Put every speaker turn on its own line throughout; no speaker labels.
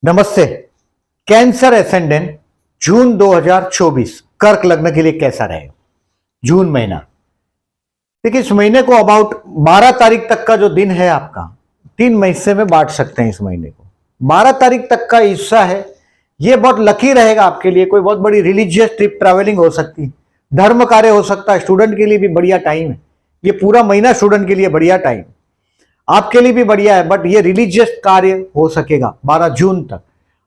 नमस्ते। Cancer ascendant जून 2024 कर्क लग्न के लिए कैसा रहेगा? जून महीना, देखिए इस महीने को अबाउट 12 तारीख तक का जो दिन है आपका 3 हिस्से में बांट सकते हैं। इस महीने को 12 तारीख तक का हिस्सा है, ये बहुत लकी रहेगा आपके लिए। कोई बहुत बड़ी रिलीजियस ट्रिप ट्रैवलिंग हो सकती है, धर्म कार्य हो सकता है, स्टूडेंट के लिए भी बढ़िया टाइम है। ये पूरा महीना स्टूडेंट के लिए बढ़िया टाइम, आपके लिए भी बढ़िया है, बट ये रिलीजियस कार्य हो सकेगा 12 जून तक।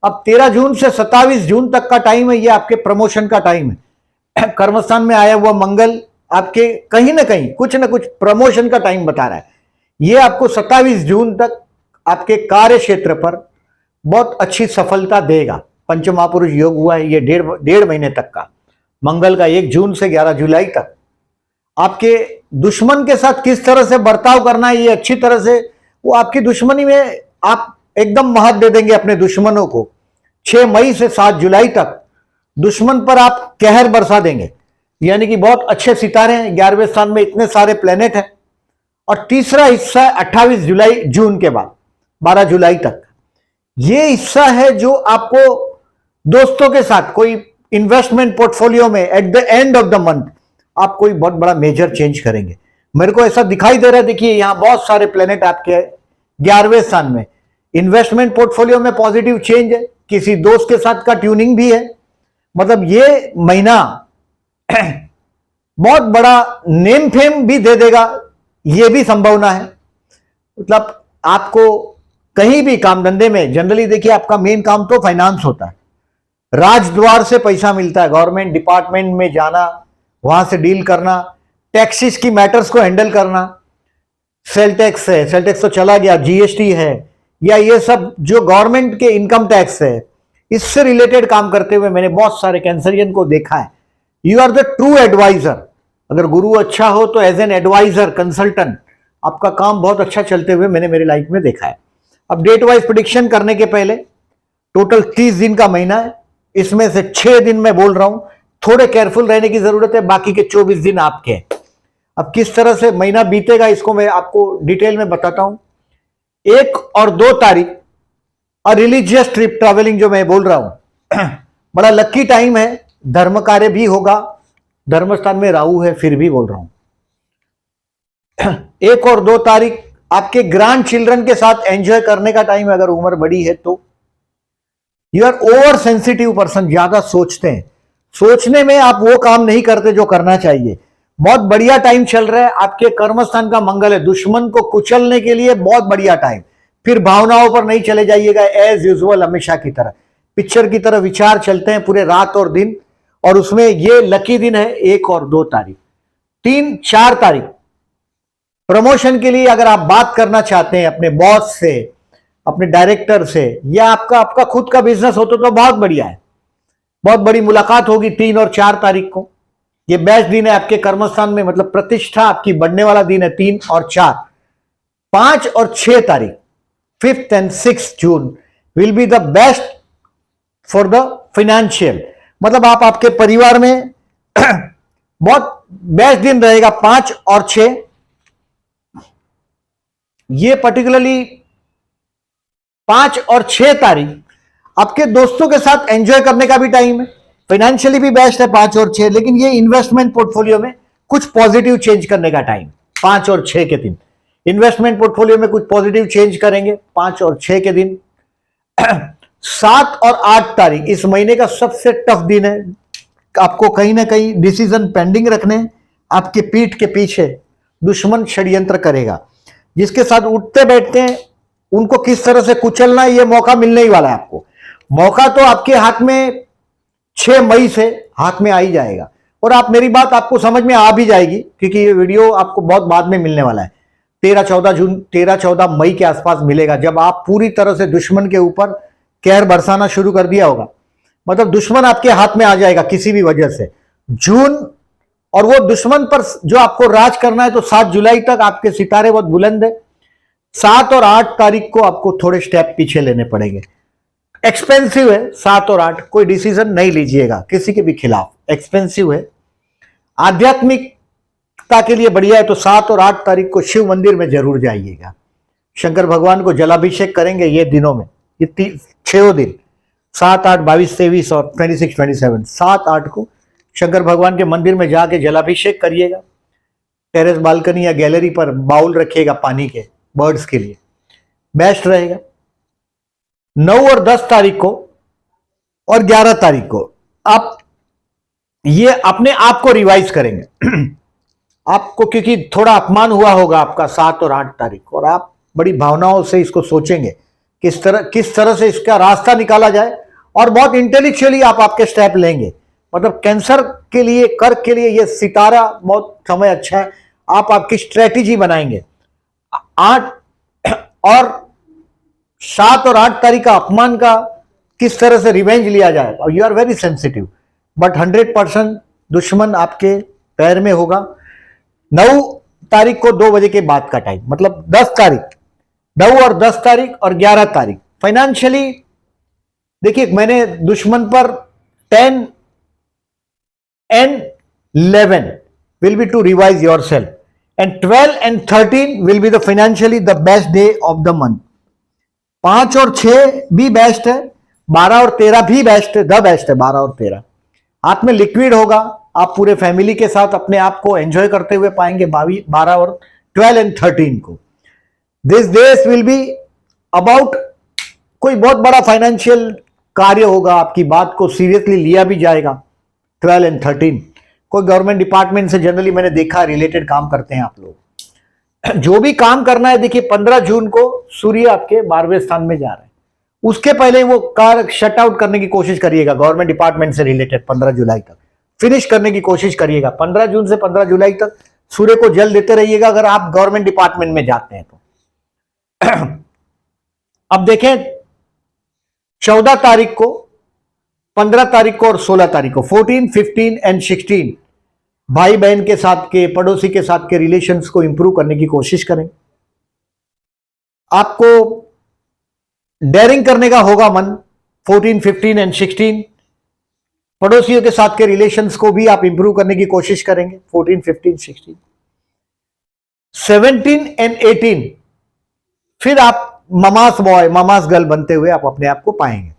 अब 13 जून से 27 जून तक का टाइम है, ये आपके प्रमोशन का टाइम है। कर्मस्थान में आया हुआ मंगल आपके कहीं ना कहीं कुछ ना कुछ प्रमोशन का टाइम बता रहा है। ये आपको 27 जून तक आपके कार्य क्षेत्र पर बहुत अच्छी सफलता देगा। पंचमहापुरुष योग हुआ है ये डेढ़ महीने तक का, मंगल का 1 जून से 11 जुलाई तक। आपके दुश्मन के साथ किस तरह से बर्ताव करना है, ये अच्छी तरह से वो आपकी दुश्मनी में आप एकदम महत्व दे देंगे अपने दुश्मनों को। 6 मई से 7 जुलाई तक दुश्मन पर आप कहर बरसा देंगे, यानी कि बहुत अच्छे सितारे हैं। 11वें स्थान में इतने सारे प्लेनेट हैं। और तीसरा हिस्सा है 28 जुलाई जून के बाद 12 जुलाई तक। ये हिस्सा है जो आपको दोस्तों के साथ कोई इन्वेस्टमेंट पोर्टफोलियो में at the end of the month आप कोई बहुत बड़ा मेजर चेंज करेंगे। मेरे को ऐसा दिखाई दे रहा है। देखिए यहां बहुत सारे प्लेनेट आपके 11वें स्थान में, इन्वेस्टमेंट पोर्टफोलियो में पॉजिटिव चेंज है, किसी दोस्त के साथ का ट्यूनिंग भी है। मतलब ये महीना बहुत बड़ा नेम फेम भी दे देगा, ये भी संभावना है। मतलब आपको कहीं भी काम धंधे में, जनरली देखिए आपका मेन काम तो फाइनेंस होता है, राजद्वार से पैसा मिलता है, गवर्नमेंट डिपार्टमेंट में जाना, वहां से डील करना, टैक्सेस की मैटर्स को हैंडल करना, सेल टैक्स है, सेल टैक्स तो चला गया, जीएसटी है, या ये सब जो गवर्नमेंट के इनकम टैक्स है, इससे रिलेटेड काम करते हुए मैंने बहुत सारे कैंसरियन को देखा है। You are the true adviser. अगर गुरु अच्छा हो तो एज एन एडवाइजर, कंसल्टेंट, आपका काम बहुत अच्छा चलते हुए मैंने मेरी लाइफ में देखा है। अब डेट वाइज प्रेडिक्शन करने के पहले, टोटल 30 दिन का महीना है, इसमें से 6 दिन मैं बोल रहा हूं, थोड़े केयरफुल रहने की जरूरत है, बाकी के 24 दिन आपके हैं। अब किस तरह से महीना बीतेगा इसको मैं आपको डिटेल में बताता हूं। 1 और 2 तारीख और रिलीजियस ट्रिप ट्रैवलिंग जो मैं बोल रहा हूं, बड़ा लकी टाइम है, धर्म कार्य भी होगा, धर्मस्थान में राहु है, फिर भी बोल रहा हूं। 1 और 2 तारीख आपके ग्रैंड चिल्ड्रन के साथ एंजॉय करने का टाइम है, अगर उम्र बड़ी है तो। You are over sensitive person, ज्यादा सोचते हैं, सोचने में आप वो काम नहीं करते जो करना चाहिए। बहुत बढ़िया टाइम चल रहा है, आपके कर्मस्थान का मंगल है, दुश्मन को कुचलने के लिए बहुत बढ़िया टाइम। फिर भावनाओं पर नहीं चले जाइएगा, एज यूजुअल हमेशा की तरह पिक्चर की तरह विचार चलते हैं पूरे रात और दिन। और उसमें ये लकी दिन है 1 और 2 तारीख। 3, 4 तारीख प्रमोशन के लिए अगर आप बात करना चाहते हैं अपने बॉस से, अपने डायरेक्टर से, या आपका खुद का बिजनेस हो तो बहुत बढ़िया है, बहुत बड़ी मुलाकात होगी 3 और 4 तारीख को। ये बेस्ट दिन है आपके कर्मस्थान में, मतलब प्रतिष्ठा आपकी बढ़ने वाला दिन है 3 और 4। 5 और 6 तारीख 5th and 6th June will be the best for the financial, मतलब आप आपके परिवार में बहुत बेस्ट दिन रहेगा। 5 और 6 ये पर्टिकुलरली 5 और 6 तारीख आपके दोस्तों के साथ एंजॉय करने का भी टाइम है, फाइनेंशियली भी बेस्ट है 5 और 6, लेकिन ये इन्वेस्टमेंट पोर्टफोलियो में कुछ पॉजिटिव चेंज करने का टाइम 5 और 6 के दिन। इन्वेस्टमेंट पोर्टफोलियो में कुछ पॉजिटिव चेंज करेंगे 5 और 6 के दिन। 7 और 8 तारीख इस महीने का सबसे टफ दिन है, आपको कहीं ना कहीं डिसीजन पेंडिंग रखने, आपके पीठ के पीछे दुश्मन षड्यंत्र करेगा। जिसके साथ उठते बैठते हैं उनको किस तरह से कुचलना है, ये मौका मिलने ही वाला है आपको। मौका तो आपके हाथ में 6 मई से हाथ में आ ही जाएगा, और आप मेरी बात आपको समझ में आ भी जाएगी, क्योंकि ये वीडियो आपको बहुत बाद में मिलने वाला है। 13-14 मई के आसपास मिलेगा, जब आप पूरी तरह से दुश्मन के ऊपर कहर बरसाना शुरू कर दिया होगा। मतलब दुश्मन आपके हाथ में आ जाएगा किसी भी वजह से जून, और वो दुश्मन पर जो आपको राज करना है तो 7 जुलाई तक आपके सितारे बहुत बुलंद है। 7 और 8 तारीख को आपको थोड़े स्टेप पीछे लेने पड़ेंगे, एक्सपेंसिव है 7 और 8, कोई डिसीजन नहीं लीजिएगा किसी के भी खिलाफ, एक्सपेंसिव है। आध्यात्मिकता के लिए बढ़िया है तो 7 और 8 तारीख को शिव मंदिर में जरूर जाइएगा, शंकर भगवान को जलाभिषेक करेंगे ये दिनों में, ये 6 दिन 7, 8, 22, 23 और 26, 27, 7, 8 को शंकर भगवान के मंदिर में जाके जलाभिषेक करिएगा। टेरेस बालकनी या गैलरी पर बाउल रखिएगा पानी के, बर्ड्स के लिए बेस्ट रहेगा। 9 और 10 तारीख को और 11 तारीख को आप ये अपने आप को रिवाइज करेंगे आपको, क्योंकि थोड़ा अपमान हुआ होगा आपका 7 और 8 तारीख को, और आप बड़ी भावनाओं से इसको सोचेंगे किस तरह से इसका रास्ता निकाला जाए, और बहुत इंटेलेक्चुअली आप आपके स्टेप लेंगे। मतलब कैंसर के लिए, कर्क के लिए ये सितारा बहुत समय अच्छा है, आप आपकी स्ट्रेटेजी बनाएंगे। 8 और 7 और 8 तारीख का अपमान का किस तरह से रिवेंज लिया जाए, और you are very sensitive, but 100% दुश्मन आपके पैर में होगा। 9 तारीख को 2 बजे के बाद का टाइम, मतलब 10 तारीख, 9 और 10 तारीख और 11 तारीख फाइनेंशियली देखिए, मैंने दुश्मन पर 10 and 11 will be to revise yourself, and 12 and 13 will be the financially the best day of the month। 5 और 6 भी बेस्ट है, 12 और 13 भी बेस्ट है, द बेस्ट है 12 और 13। हाथ में लिक्विड होगा, आप पूरे फैमिली के साथ अपने आप को एंजॉय करते हुए पाएंगे 12 और 12 एंड 13 को। This days will be about, कोई बहुत बड़ा फाइनेंशियल कार्य होगा, आपकी बात को सीरियसली लिया भी जाएगा। 12 एंड 13 कोई गवर्नमेंट डिपार्टमेंट से जनरली मैंने देखा रिलेटेड काम करते हैं आप लोग। जो भी काम करना है, देखिए 15 जून को सूर्य आपके 12वें स्थान में जा रहे हैं, उसके पहले वो कार शट आउट करने की कोशिश करिएगा गवर्नमेंट डिपार्टमेंट से रिलेटेड। 15 जुलाई तक फिनिश करने की कोशिश करिएगा। 15 जून से 15 जुलाई तक सूर्य को जल देते रहिएगा अगर आप गवर्नमेंट डिपार्टमेंट में जाते हैं तो। अब देखें 14 तारीख को, 15 तारीख को और 16 तारीख को, 14, 15 एंड 16 भाई बहन के साथ के, पड़ोसी के साथ के रिलेशंस को इंप्रूव करने की कोशिश करें। आपको डेयरिंग करने का होगा मन। 14, 15 एंड 16 पड़ोसियों के साथ के रिलेशंस को भी आप इंप्रूव करने की कोशिश करेंगे। 14, 15, 16, 17 एंड 18 फिर आप ममास बॉय, ममास गर्ल बनते हुए आप अपने आप को पाएंगे।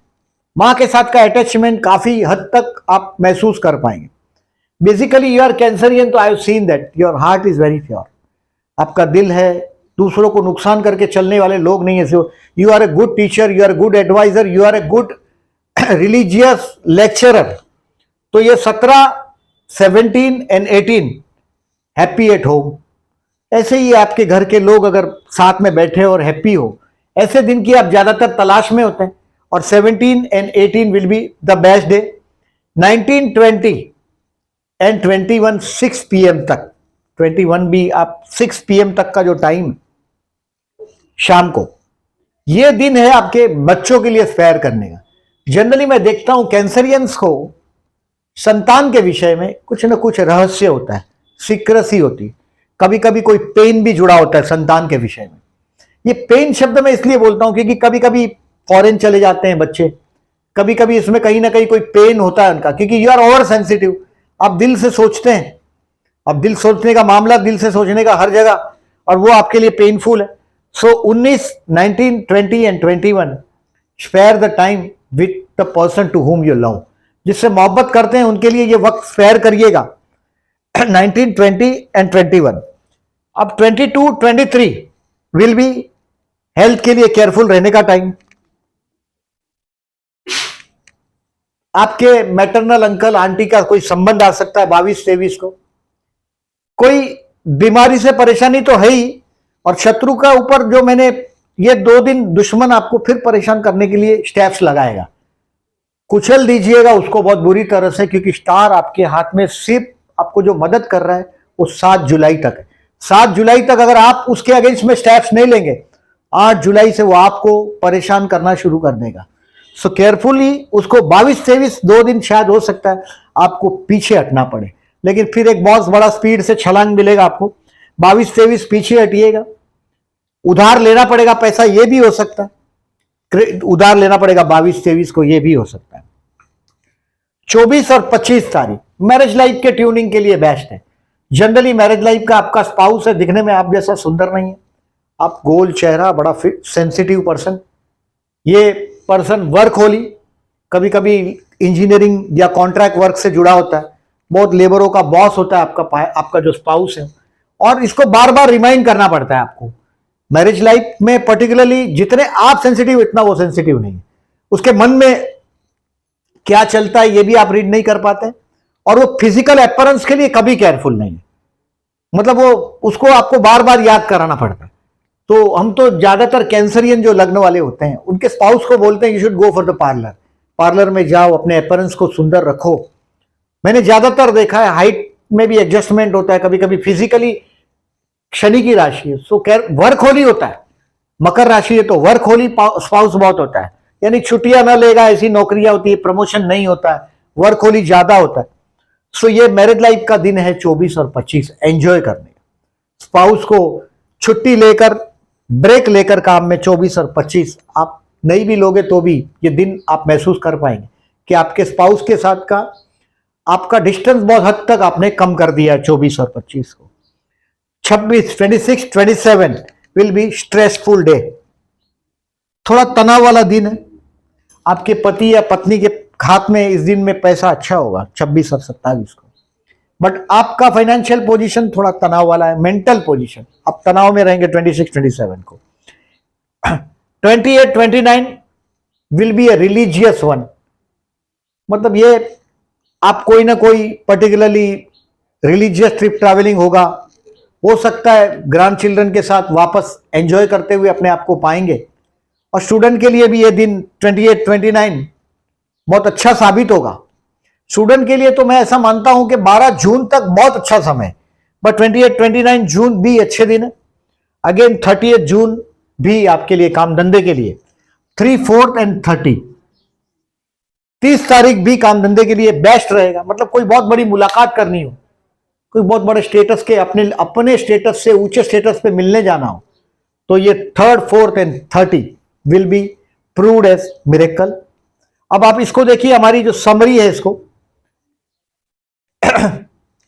मां के साथ का अटैचमेंट काफी हद तक आप महसूस कर पाएंगे। बेसिकली यू आर कैंसरियन, तो I have seen that your heart is very pure. आपका दिल है, दूसरों को नुकसान करके चलने वाले लोग नहीं है। You are a good teacher, you are a good adviser, you are a good religious lecturer. तो ये 17, 17 एंड 18 हैप्पी एट होम, ऐसे ही आपके घर के लोग अगर साथ में बैठे और हैप्पी हो, ऐसे दिन की आप ज्यादातर तलाश में होते हैं। और 17 and 18 will be the best day. 19, 20 and 21 6 PM तक, 21 भी आप 6 PM तक का जो टाइम शाम को, ये दिन है आपके बच्चों के लिए स्पेयर करने का। जनरली मैं देखता हूं कैंसरियंस को संतान के विषय में कुछ ना कुछ रहस्य होता है, सीक्रेसी होती है, कभी कभी कोई पेन भी जुड़ा होता है संतान के विषय में। ये पेन शब्द मैं इसलिए बोलता हूं क्योंकि कभी कभी फॉरेन चले जाते हैं बच्चे, कभी कभी इसमें कहीं ना कहीं कोई पेन होता है उनका, क्योंकि यू आर ओवर सेंसिटिव। आप दिल से सोचते हैं, अब दिल सोचने का मामला, दिल से सोचने का हर जगह, और वो आपके लिए पेनफुल है। So 19, 19, 20 and 21 spare the time with the person to whom you love, जिससे मोहब्बत करते हैं उनके लिए ये वक्त स्पेयर करिएगा। 19, 20 एंड 21। अब 22, 23 विल बी हेल्थ के लिए केयरफुल रहने का टाइम। आपके मैटरनल अंकल आंटी का कोई संबंध आ सकता है 22, 23 को। कोई बीमारी से परेशानी तो है ही, और शत्रु का ऊपर जो मैंने ये 2 दिन दुश्मन आपको फिर परेशान करने के लिए स्टेप्स लगाएगा, कुचल दीजिएगा उसको बहुत बुरी तरह से, क्योंकि स्टार आपके हाथ में सिर्फ आपको जो मदद कर रहा है वो 7 जुलाई तक है। 7 जुलाई तक अगर आप उसके अगेंस्ट में स्टेप्स नहीं लेंगे, 8 जुलाई से वो आपको परेशान करना शुरू कर देगा। सो केयरफुली उसको 22, 23 2 दिन शायद हो सकता है आपको पीछे हटना पड़े, लेकिन फिर एक बहुत बड़ा स्पीड से छलांग मिलेगा आपको। 22, 23 पीछे हटिएगा। उधार लेना पड़ेगा पैसा, ये भी हो सकता है, उधार लेना पड़ेगा 22, 23 को, ये भी हो सकता है। 24 और 25 तारीख मैरिज लाइफ के ट्यूनिंग के लिए बेस्ट है। जनरली मैरिज लाइफ का आपका स्पाउस है, दिखने में आप जैसा सुंदर नहीं है, आप गोल चेहरा, बड़ा सेंसिटिव पर्सन, ये पर्सन वर्क होली, कभी कभी इंजीनियरिंग या कॉन्ट्रैक्ट वर्क से जुड़ा होता है, बहुत लेबरों का बॉस होता है आपका जो स्पाउस है, और इसको बार बार रिमाइंड करना पड़ता है आपको। मैरिज लाइफ में पर्टिकुलरली जितने आप सेंसिटिव इतना वो सेंसिटिव नहीं है, उसके मन में क्या चलता है ये भी आप रीड नहीं कर पाते, और वो फिजिकल अपीयरेंस के लिए कभी केयरफुल नहीं है, मतलब वो उसको आपको बार बार याद कराना पड़ता है। तो हम तो ज्यादातर कैंसरियन जो लग्न वाले होते हैं उनके स्पाउस को बोलते हैं you should go for the parlour, parlour में जाओ, अपने अपीयरेंस को सुंदर रखो। मैंने ज्यादातर देखा है हाइट में भी एडजस्टमेंट होता है, कभी कभी फिजिकली शनि की राशि है सो वर्क होली होता है, मकर राशि है तो वर्क होली स्पाउस बहुत होता है, यानी छुट्टियां ना लेगा ऐसी नौकरियां होती है, प्रमोशन नहीं होता है, वर्क होली ज्यादा होता है। सो ये मैरिड लाइफ का दिन है 24 और 25 एंजॉय करने, स्पाउस को छुट्टी लेकर ब्रेक लेकर काम में 24 और 25 आप नहीं भी लोगे तो भी ये दिन आप महसूस कर पाएंगे कि आपके स्पाउस के साथ का आपका डिस्टेंस बहुत हद तक आपने कम कर दिया है 24 और 25 को। 26, 26, 27 विल बी स्ट्रेसफुल डे, थोड़ा तनाव वाला दिन है। आपके पति या पत्नी के हाथ में इस दिन में पैसा अच्छा होगा 26 और 27 को, बट आपका फाइनेंशियल पोजीशन थोड़ा तनाव वाला है, मेंटल पोजीशन आप तनाव में रहेंगे 26, 27 को। 28, 29 will be a religious one, मतलब ये आप कोई ना कोई पर्टिकुलरली रिलीजियस ट्रिप ट्रैवलिंग होगा, हो सकता है ग्रैंड चिल्ड्रन के साथ वापस एंजॉय करते हुए अपने आप को पाएंगे। और स्टूडेंट के लिए भी ये दिन 28, 29 बहुत अच्छा साबित होगा। स्टूडेंट के लिए तो मैं ऐसा मानता हूं कि 12 जून तक बहुत अच्छा समय है, बट 28, 29 जून भी अच्छे दिन है। अगेन 30 जून भी आपके लिए काम धंधे के लिए, 3, 4 एंड 30 तारीख भी काम धंधे के लिए बेस्ट रहेगा। मतलब कोई बहुत बड़ी मुलाकात करनी हो, कोई बहुत बड़े स्टेटस के अपने स्टेटस से ऊंचे स्टेटस पे मिलने जाना हो, तो ये 3, 4 and 30 will be proved as miracle. अब आप इसको देखिए, हमारी जो समरी है इसको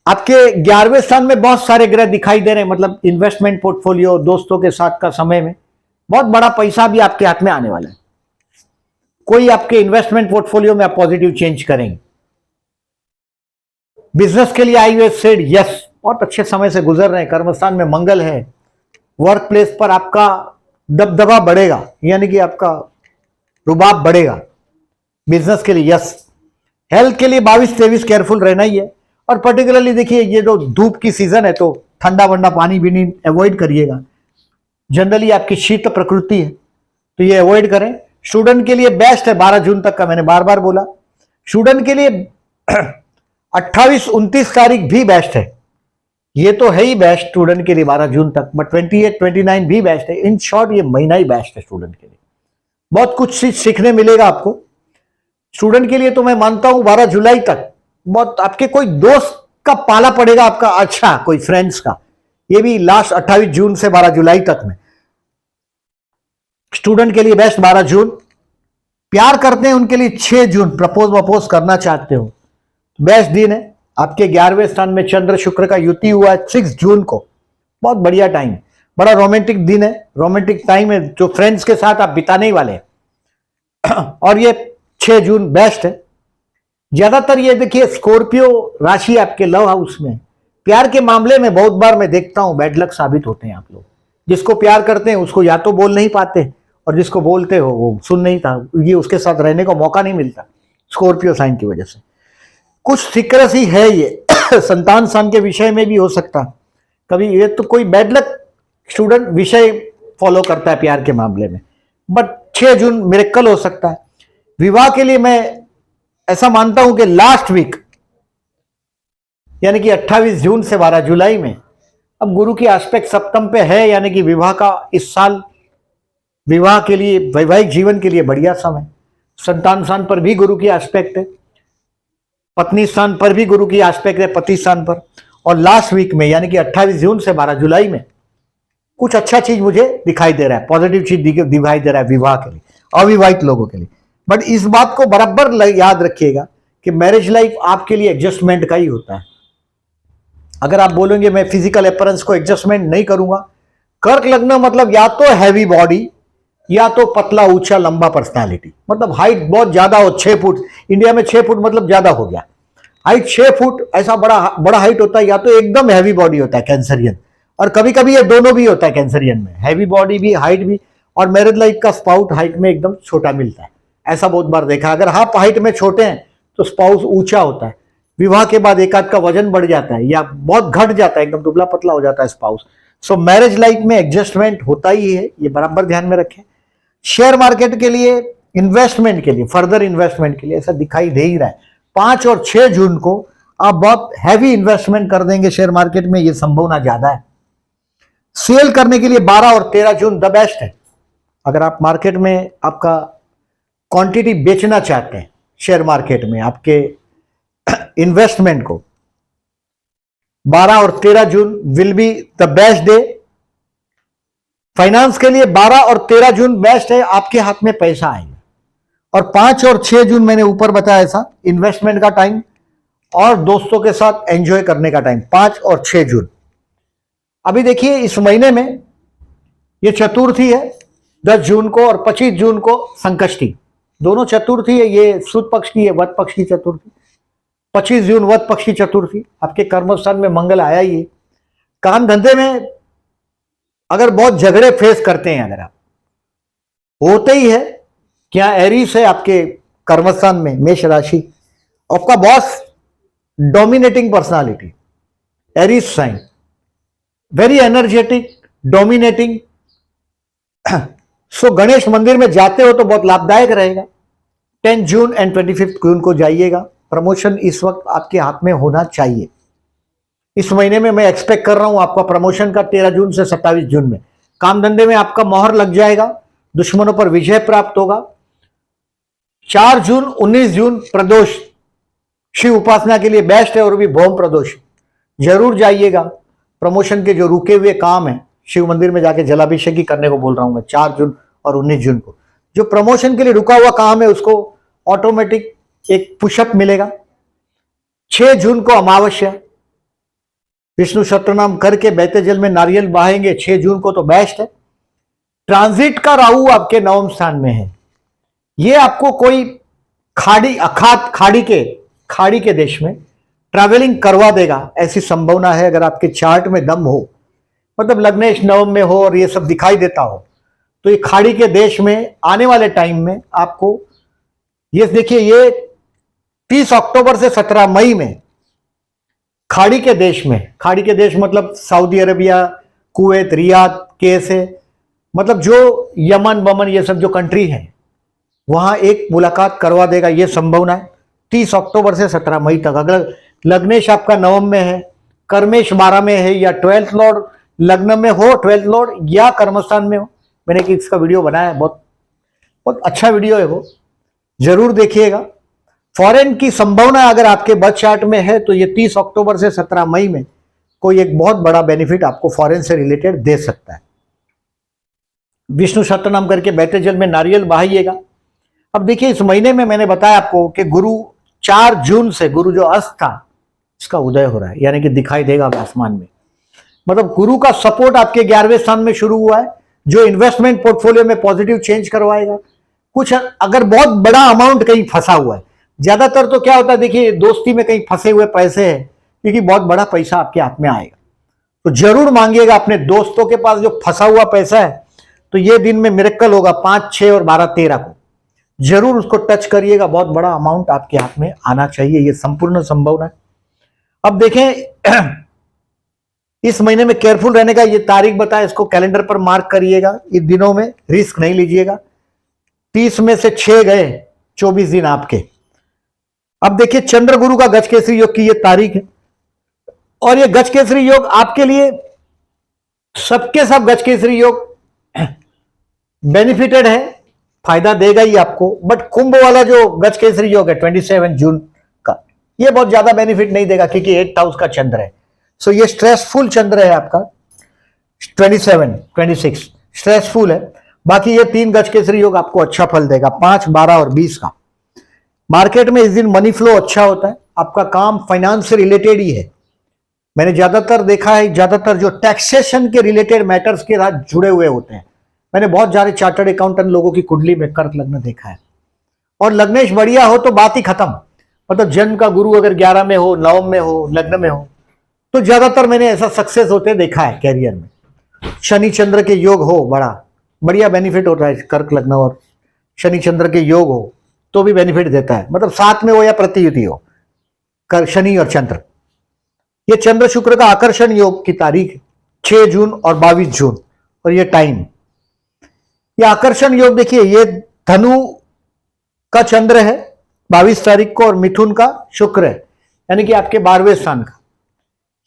आपके 11वें स्थान में बहुत सारे ग्रह दिखाई दे रहे हैं, मतलब इन्वेस्टमेंट पोर्टफोलियो, दोस्तों के साथ का समय में बहुत बड़ा पैसा भी आपके हाथ में आने वाला है। कोई आपके इन्वेस्टमेंट पोर्टफोलियो में आप पॉजिटिव चेंज करेंगे। बिजनेस के लिए आई यूएस सेड यस, बहुत अच्छे समय से गुजर रहे हैं, कर्मस्थान में मंगल है, वर्क प्लेस पर आपका दबदबा बढ़ेगा, यानी कि आपका रुबाब बढ़ेगा। बिजनेस के लिए यस। हेल्थ के लिए 22, 23 केयरफुल रहना ही है, और पर्टिकुलरली देखिए ये जो धूप की सीजन है तो ठंडा वंडा पानी भी नहीं अवॉइड करिएगा, जनरली आपकी शीत प्रकृति है तो ये अवॉइड करें। स्टूडेंट के लिए बेस्ट है 12 जून तक का, मैंने बार बार बोला। स्टूडेंट के लिए 28, 29 तारीख भी बेस्ट है, ये तो है ही बेस्ट स्टूडेंट के लिए 12 जून तक, बट 28, 29 भी बेस्ट है। इन शॉर्ट ये महीना ही बेस्ट है स्टूडेंट के लिए, बहुत कुछ सीखने मिलेगा आपको। स्टूडेंट के लिए तो मैं मानता हूं 12 जुलाई तक बहुत आपके कोई दोस्त का पाला पड़ेगा आपका, अच्छा कोई फ्रेंड्स का, ये भी लास्ट 28 जून से 12 जुलाई तक में। स्टूडेंट के लिए बेस्ट 12 जून। प्यार करते हैं उनके लिए 6 जून, प्रपोज वपोज करना चाहते हो बेस्ट दिन है। आपके 11वें स्थान में चंद्र शुक्र का युति हुआ है 6 जून को, बहुत बढ़िया टाइम, बड़ा रोमांटिक दिन है, रोमांटिक टाइम है जो फ्रेंड्स के साथ आप बिताने ही वाले हैं। और ये 6 जून बेस्ट है। ज्यादातर ये देखिए स्कॉर्पियो राशि आपके लव हाउस में, प्यार के मामले में बहुत बार मैं देखता हूं बैड लक साबित होते हैं आप लोग। जिसको प्यार करते हैं उसको या तो बोल नहीं पाते, और जिसको बोलते हो वो सुन नहीं था, ये उसके साथ रहने का मौका नहीं मिलता स्कॉर्पियो साइन की वजह से। कुछ सीक्रेसी है ये संतान स्थान के विषय में भी हो सकता कभी, ये तो कोई बैड लक स्टूडेंट विषय फॉलो करता है प्यार के मामले में, बट 6 जून मिरेकल हो सकता है। विवाह के लिए मैं ऐसा मानता हूं कि लास्ट वीक यानी कि 28 जून से 12 जुलाई में, अब गुरु की एस्पेक्ट सप्तम पे है, यानी कि विवाह का इस साल विवाह के लिए, वैवाहिक जीवन के लिए बढ़िया समय। संतान स्थान पर भी गुरु की एस्पेक्ट है, पत्नी स्थान पर भी गुरु की एस्पेक्ट है, पति स्थान पर। और लास्ट वीक में यानी कि 28 जून से 12 जुलाई में कुछ अच्छा चीज मुझे दिखाई दे रहा है, पॉजिटिव चीज दिखाई दे रहा है विवाह के लिए, अविवाहित लोगों के लिए। बट इस बात को बराबर याद रखिएगा कि मैरिज लाइफ आपके लिए एडजस्टमेंट का ही होता है। अगर आप बोलेंगे मैं फिजिकल अपीयरेंस को एडजस्टमेंट नहीं करूंगा, कर्क लग्न मतलब या तो हैवी बॉडी या तो पतला ऊंचा लंबा पर्सनालिटी, मतलब हाइट बहुत ज्यादा हो, 6 फुट, इंडिया में 6 फुट मतलब ज्यादा हो गया, हाइट 6 फुट ऐसा बड़ा बड़ा हाइट होता है, या तो एकदम हैवी बॉडी होता है कैंसरियन, और कभी कभी ये दोनों भी होता है कैंसरियन में, हैवी बॉडी भी हाइट भी, और मैरिज लाइफ का स्पाउट हाइट में एकदम छोटा मिलता है, ऐसा बहुत बार देखा। अगर हाफ हाइट में छोटे हैं तो स्पाउस ऊंचा होता है, विवाह के बाद एक आध का वजन बढ़ जाता है या बहुत घट जाता है, एकदम दुबला पतला हो जाता है स्पाउस। सो मैरिज लाइफ में एडजस्टमेंट होता ही है, ये बराबर ध्यान में रखें। शेयर मार्केट के लिए, इन्वेस्टमेंट के लिए, फर्दर इन्वेस्टमेंट के लिए ऐसा दिखाई दे ही रहा है 5 और 6 जून को आप बहुत हैवी इन्वेस्टमेंट कर देंगे शेयर मार्केट में, ये संभावना ज्यादा है। सेल करने के लिए 12 और 13 जून द बेस्ट है। अगर आप मार्केट में आपका क्वांटिटी बेचना चाहते हैं शेयर मार्केट में आपके इन्वेस्टमेंट को, 12 और 13 June will be the best day. Finance के लिए 12 और 13 जून बेस्ट है, आपके हाथ में पैसा आएगा। और 5 और 6 जून मैंने ऊपर बताया था इन्वेस्टमेंट का टाइम और दोस्तों के साथ एंजॉय करने का टाइम, 5 और 6 जून। अभी देखिए इस महीने में ये चतुर्थी है 10 जून को, और 25 जून को संकष्टी, दोनों चतुर्थी है, ये शुद्ध पक्ष की है, वध पक्ष की चतुर्थी। 25 जून वध पक्ष की चतुर्थी, आपके कर्मस्थान में मंगल आया ही है। काम धंधे में अगर बहुत झगड़े फेस करते हैं, अगर आप होते ही है, क्या एरीस है आपके कर्मस्थान में, मेष राशि, आपका boss dominating personality, Aries sign, very energetic, dominating. So Ganesh मंदिर में जाते हो तो बहुत लाभदायक रहेगा। 10 जून एंड 25 जून को जाइएगा। प्रमोशन इस वक्त आपके हाथ में होना चाहिए। इस महीने में मैं एक्सपेक्ट कर रहा हूं आपका प्रमोशन का 13 जून से 27 जून में। काम धंधे में आपका मोहर लग जाएगा, दुश्मनों पर विजय प्राप्त होगा। 4 जून 19 जून प्रदोष, शिव उपासना के लिए बेस्ट है, और भी भौम प्रदोष, जरूर जाइएगा। प्रमोशन के जो रुके हुए काम है, शिव मंदिर में जाके जलाभिषेक ही करने को बोल रहा हूं मैं 4 जून और 19 जून को। जो प्रमोशन के लिए रुका हुआ काम है उसको ऑटोमेटिक एक पुशअप मिलेगा। 6 जून को अमावस्या, विष्णु सहस्त्रनाम करके बहते जल में नारियल बहाएंगे 6 जून को, तो बेस्ट है। ट्रांजिट का राहु आपके 9वें स्थान में है, ये आपको कोई खाड़ी के देश में ट्रैवलिंग करवा देगा, ऐसी संभावना है। अगर आपके चार्ट में दम हो, मतलब लग्नेश नवम में हो और ये सब दिखाई देता हो, तो ये खाड़ी के देश में आने वाले टाइम में आपको, ये देखिए, ये 30 अक्टूबर से 17 मई में खाड़ी के देश में, खाड़ी के देश मतलब सऊदी अरेबिया, कुवैत, रियाद, केसे, मतलब जो यमन वमन ये सब जो कंट्री है, वहां एक मुलाकात करवा देगा, ये संभावना है 30 अक्टूबर से 17 मई तक। अगर लग्नेश आपका नवम में है, कर्मेश 12 में है, या 12th लॉर्ड लग्न में हो, 12th लॉर्ड या कर्मस्थान में हो, मैंने इसका वीडियो बनाया है, बहुत बहुत अच्छा वीडियो है वो, जरूर देखिएगा। फॉरेन की संभावना अगर आपके बर्थ चार्ट में है तो ये 30 अक्टूबर से 17 मई में कोई एक बहुत बड़ा बेनिफिट आपको फॉरेन से रिलेटेड दे सकता है। विष्णु सहस्त्रनाम करके बहते जल में नारियल बहाइएगा। अब देखिए इस महीने में मैंने बताया आपको कि गुरु 4 जून से, गुरु जो अस्त था इसका उदय हो रहा है, यानी कि दिखाई देगा आसमान में। मतलब गुरु का सपोर्ट आपके 11वें स्थान में शुरू हुआ है, जो इन्वेस्टमेंट पोर्टफोलियो में पॉजिटिव चेंज करवाएगा। कुछ अगर बहुत बड़ा अमाउंट कहीं फंसा हुआ है, ज्यादातर तो क्या होता है, देखिए दोस्ती में कहीं फंसे हुए पैसे हैं, क्योंकि बहुत बड़ा पैसा आपके हाथ में आएगा, तो जरूर मांगिएगा अपने दोस्तों के पास जो फंसा हुआ पैसा है। तो ये दिन में मिरेकल होगा, 5, 6 और 12, 13 को जरूर उसको टच करिएगा, बहुत बड़ा अमाउंट आपके हाथ में आना चाहिए, ये संपूर्ण संभावना है। अब देखें इस महीने में केयरफुल रहने का ये तारीख बताया, इसको कैलेंडर पर मार्क करिएगा। इन दिनों में रिस्क नहीं लीजिएगा। 30 में से 6 गए, 24 दिन आपके। अब देखिए चंद्र गुरु का गजकेसरी योग की ये तारीख है, और ये गजकेसरी योग आपके लिए सबके सब गजकेसरी योग बेनिफिटेड है, फायदा देगा ही आपको। बट कुंभ वाला जो गजकेसरी योग है 27 जून का, ये बहुत ज्यादा बेनिफिट नहीं देगा, क्योंकि 8th हाउस का चंद्र है। सो ये स्ट्रेसफुल चंद्र है आपका, 27, 26 स्ट्रेसफुल है। बाकी ये 3 गजकेसरी योग आपको अच्छा फल देगा, 5, 12 और 20 का। मार्केट में इस दिन मनी फ्लो अच्छा होता है, आपका काम फाइनेंस से रिलेटेड ही है। मैंने ज्यादातर देखा है, ज्यादातर जो टैक्सेशन के रिलेटेड मैटर्स के साथ जुड़े हुए होते हैं, मैंने बहुत सारे चार्टर्ड अकाउंटेंट लोगों की कुंडली में कर्क लग्न देखा है, और लग्नेश बढ़िया हो तो बात ही खत्म। मतलब जन्म का गुरु अगर 11 में हो, 9 में हो, लग्न में हो, तो ज्यादातर मैंने ऐसा सक्सेस होते देखा है कैरियर में। शनि चंद्र के योग हो, बढ़िया बेनिफिट होता है। कर्क लग्न और शनि चंद्र के योग हो तो भी बेनिफिट देता है, मतलब साथ में हो या प्रतियुति हो, शनि और चंद्र। ये चंद्र शुक्र का आकर्षण योग की तारीख 6 जून और 22 जून, और ये टाइम, ये आकर्षण योग देखिए, ये धनु का चंद्र है 22 तारीख को और मिथुन का शुक्र है, यानी कि आपके 12वें स्थान का।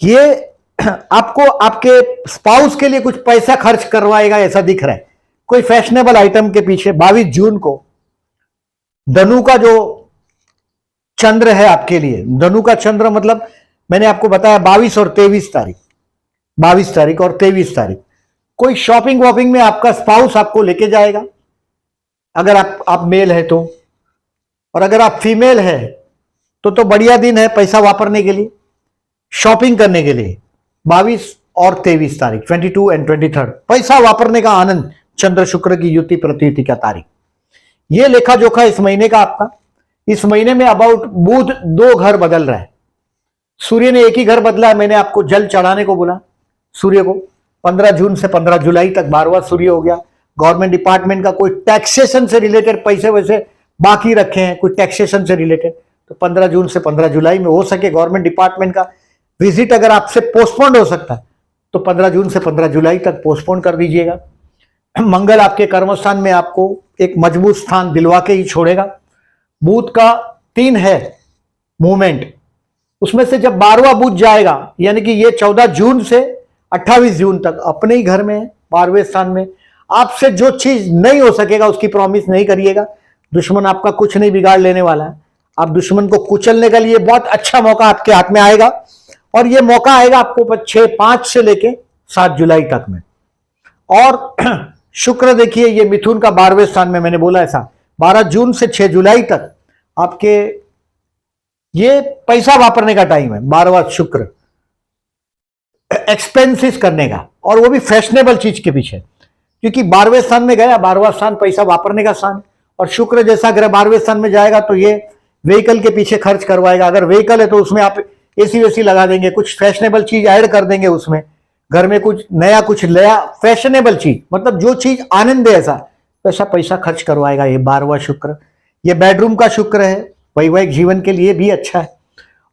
ये आपको आपके स्पाउस के लिए कुछ पैसा खर्च करवाएगा ऐसा दिख रहा है, कोई फैशनेबल आइटम के पीछे। 22 जून को धनु का जो चंद्र है आपके लिए, धनु का चंद्र मतलब मैंने आपको बताया 22 और 23 तारीख, 22 तारीख और 23 तारीख कोई शॉपिंग वॉपिंग में आपका स्पाउस आपको लेके जाएगा, अगर आप मेल है तो, और अगर आप फीमेल है तो बढ़िया दिन है पैसा वापरने के लिए, शॉपिंग करने के लिए। 22 और 23 तारीख 22 एंड 23 पैसा वापरने का आनंद, चंद्र शुक्र की युति प्रतियुति का तारीख। ये लेखा जोखा इस महीने का आपका। इस महीने में अबाउट बुध 2 घर बदल रहा है, सूर्य ने एक ही घर बदला है। मैंने आपको जल चढ़ाने को बोला सूर्य को, 15 जून से 15 जुलाई तक 12वां सूर्य हो गया। गवर्नमेंट डिपार्टमेंट का कोई टैक्सेशन से रिलेटेड पैसे वैसे बाकी रखे हैं, कोई टैक्सेशन से रिलेटेड, तो 15 जून से 15 जुलाई में हो सके गवर्नमेंट डिपार्टमेंट का विजिट अगर आपसे पोस्टपोन्ड हो सकता है तो 15 जून से 15 जुलाई तक पोस्टपोन कर दीजिएगा। मंगल आपके कर्मस्थान में आपको एक मजबूत स्थान दिलवा के ही छोड़ेगा। बुध का 3 है मूवमेंट, उसमें से जब 12वां बुध जाएगा, यानी कि ये 14 जून से 28 जून तक अपने ही घर में है, 12वें स्थान में। आपसे जो चीज नहीं हो सकेगा उसकी प्रॉमिस नहीं करिएगा, दुश्मन आपका कुछ नहीं बिगाड़ लेने वाला है। आप दुश्मन को कुचलने के लिए बहुत अच्छा मौका आपके हाथ में आएगा, और ये मौका आएगा आपको 5 से लेके 7 जुलाई तक में। और शुक्र देखिए, ये मिथुन का 12वें स्थान में, मैंने बोला ऐसा 12 जून से 6 जुलाई तक आपके ये पैसा वापरने का टाइम है। 12वां शुक्र एक्सपेंसिस करने का, और वो भी फैशनेबल चीज के पीछे, क्योंकि 12वें स्थान में गया। 12वां स्थान पैसा वापरने का स्थान, और शुक्र जैसा ग्रह 12वें स्थान में जाएगा तो ये व्हीकल के पीछे खर्च करवाएगा। अगर व्हीकल है तो उसमें आप एसी वेसी लगा देंगे, कुछ फैशनेबल चीज ऐड कर देंगे उसमें, घर में कुछ नया फैशनेबल चीज, मतलब जो चीज आनंद दे ऐसा पैसा खर्च करवाएगा ये 12वां शुक्र। ये बेडरूम का शुक्र है, वैवाहिक जीवन के लिए भी अच्छा है।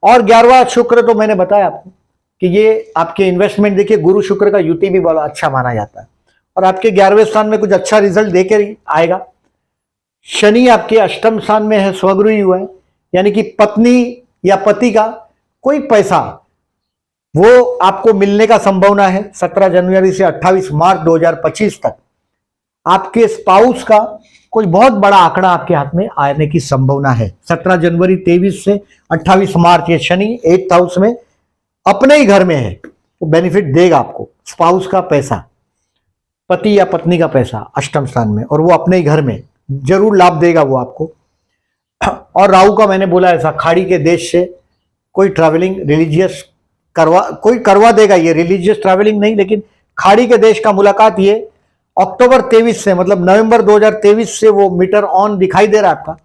और 11वां शुक्र तो मैंने बताया आपको कि ये आपके इन्वेस्टमेंट, देखिए गुरु शुक्र का युति भी बड़ा अच्छा माना जाता है, और आपके 11वें स्थान में कुछ अच्छा रिजल्ट देकर ही आएगा। शनि आपके अष्टम स्थान में है, स्वगृही हुआ है, यानी कि पत्नी या पति का कोई पैसा वो आपको मिलने का संभावना है। 17 जनवरी से 28 मार्च 2025 तक आपके स्पाउस का कोई बहुत बड़ा आंकड़ा आपके हाथ में आने की संभावना है। 17 जनवरी 23 से 28 मार्च ये शनि 8th हाउस में अपने ही घर में है, वो बेनिफिट देगा आपको। स्पाउस का पैसा, पति या पत्नी का पैसा अष्टम स्थान में, और वो अपने ही घर में जरूर लाभ देगा वो आपको। और राहु का मैंने बोला ऐसा, खाड़ी के देश से कोई ट्रैवलिंग रिलीजियस कोई करवा देगा। ये रिलीजियस ट्रैवलिंग नहीं, लेकिन खाड़ी के देश का मुलाकात ये अक्टूबर 23 से, मतलब नवंबर 2023 से वो मीटर ऑन दिखाई दे रहा है आपका,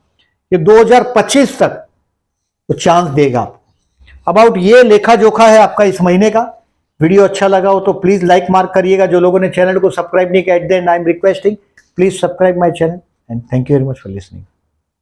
ये 2025 तक वो चांस देगा आपको। अबाउट ये लेखा जोखा है आपका इस महीने का। वीडियो अच्छा लगा हो तो प्लीज लाइक मार्क करिएगा। जो लोगों ने चैनल को सब्सक्राइब नहीं किया, at the and I am requesting, please subscribe my channel, and thank you very much for listening.